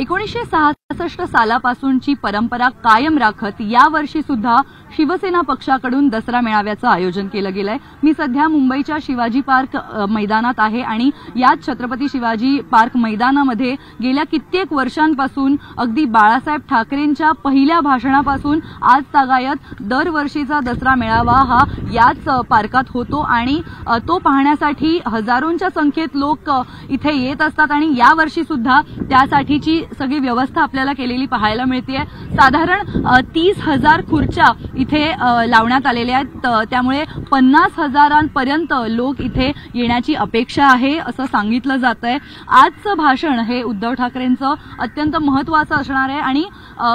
1966 सालापासूनची परंपरा कायम राखत यावर्षी सुद्धा शिवसेना पक्षाकडून दसरा मेळाव्याचं आयोजन केलं गेलंय। मी सध्या मुंबईच्या शिवाजी पार्क मैदानात आहे आणि याच छत्रपती शिवाजी पार्क मैदानामध्ये गेल्या कित्येक वर्षांपासून अगदी बाळासाहेब ठाकरेंच्या पहिल्या भाषणापासून आज तागायत दरवर्षीचा दसरा मेळावा हा याच पार्कात होतो आणि तो पाहण्यासाठी हजारोंच्या संख्येत लोक इथे येत असतात आणि यावर्षी सुद्धा त्यासाठीची सगळी व्यवस्था आपल्याला केलेली पाहायला मिळतेय। साधारण 30,000 खुर्च्या इथे लावण्यात आलेल्या आहेत, त्यामुळे 50,000पर्यंत लोक इथे येण्याची अपेक्षा आहे असं सांगितलं जातंय। आजचं भाषण हे उद्धव ठाकरेंचं अत्यंत महत्त्वाचं असणार आहे आणि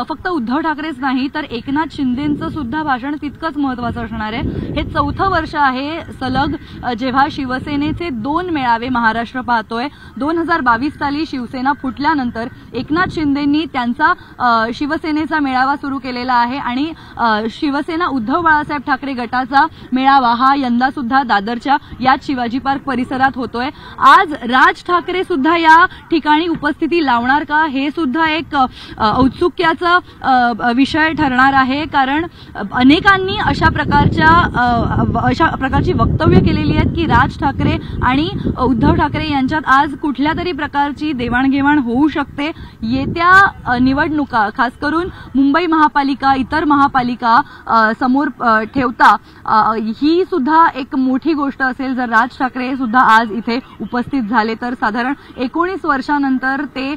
फक्त उद्धव ठाकरेच नाही तर एकनाथ शिंदेंचं सुद्धा भाषण तितकंच महत्त्वाचं असणार आहे। हे चौथं वर्ष आहे सलग जेव्हा शिवसेनेचे 2 मेळावे महाराष्ट्र पाहतोय। 2022 साली शिवसेना फुटल्यानंतर एकनाथ शिंदेंनी त्यांचा शिवसेनेचा मेळावा सुरू केलेला आहे आणि शिवसेना उद्धव बाळासाहेब ठाकरे गटाचा मेळावा हा यंदा सुद्धा दादरच्या याच शिवाजी पार्क परिसरात होतोय। आज राज ठाकरे सुद्धा या ठिकाणी उपस्थिती लावणार का हे सुद्धा एक औत्सुक्याचा विषय ठरणार आहे, कारण अनेकांनी अशा प्रकारची वक्तव्य केलेली आहेत की राज ठाकरे आणि उद्धव ठाकरे यांच्यात आज कुठल्या तरी प्रकारची देवाणघेवाण होऊ शकते। येत्या निवडणुका खास करून मुंबई महापालिका इतर महापालिका समोर ठेवता ही सुद्धा एक मोठी गोष्ट असेल जर राज ठाकरे सुद्धा आज इथे उपस्थित झाले तर। साधारण 19 वर्षांनंतर ते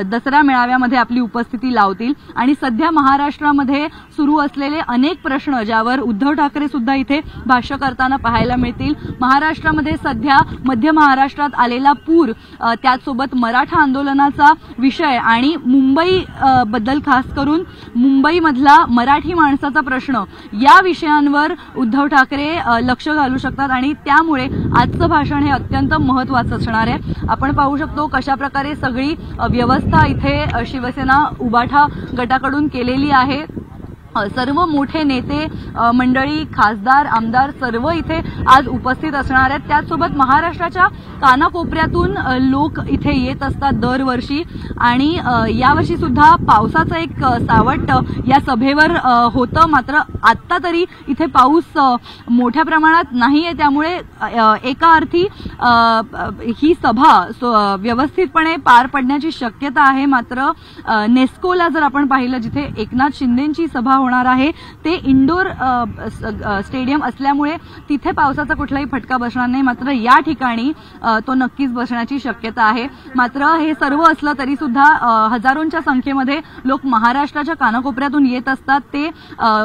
दसरा मेळाव्यामध्ये आपली उपस्थिती लावतील आणि सध्या महाराष्ट्रामध्ये सुरू असलेले अनेक प्रश्न ज्यावर उद्धव ठाकरे सुद्धा इथे भाष्य करताना पाहायला मिळतील। महाराष्ट्रामध्ये सध्या मध्य महाराष्ट्रात आलेला पूर, त्याचसोबत मराठा आंदोलनाचा विषय आणि मुंबई बद्दल खास करून मुंबईमधला मराठी माणसाचा प्रश्न या विषयांवर उद्धव ठाकरे लक्ष घालू शकतात आणि त्यामुळे आजचं भाषण हे अत्यंत महत्त्वाचं असणार आहे। आपण पाहू शकतो कशा प्रकारे सगळी व्यवस्था इथे शिवसेना उबाठा गटाकडून केलेली आहे। सर्व मोठे नेते मंडळी, खासदार, आमदार सर्व इथे आज उपस्थित असणार आहेत। त्याचसोबत महाराष्ट्राच्या कानाकोपऱ्यातून लोक इथे येत असतात दरवर्षी आणि यावर्षी सुद्धा पावसाचं एक सावट या सभेवर होतं, मात्र आत्ता तरी इथे पाऊस मोठ्या प्रमाणात नाहीये, त्यामुळे एका अर्थी ही सभा व्यवस्थितपणे पार पडण्याची शक्यता आहे। मात्र नेस्कोला जर आपण पाहिलं जिथे एकनाथ शिंदेंची सभा होणार आहे ते इंडोर स्टेडियम असल्यामुळे तिथे पावसाचा कुठलाही फटका बसणार नाही, मात्र या ठिकाणी तो नक्कीच बसण्याची शक्यता आहे। मात्र हे सर्व असलं तरी सुद्धा हजारोंच्या संख्येमध्ये लोक महाराष्ट्राच्या कानाकोपऱ्यातून येत असतात ते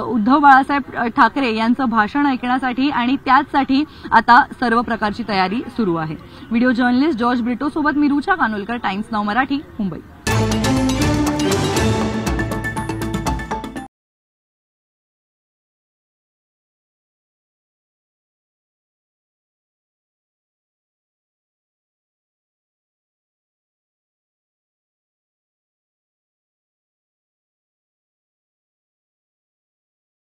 उद्धव बाळासाहेब ठाकरे यांचं भाषण ऐकण्यासाठी आणि त्याचसाठी आता सर्व प्रकारची तयारी सुरू आहे। व्हिडिओ जर्नलिस्ट जॉर्ज ब्रिटो सोबत मी रुचा कानोलकर, टाइम्स नाऊ मराठी, मुंबई।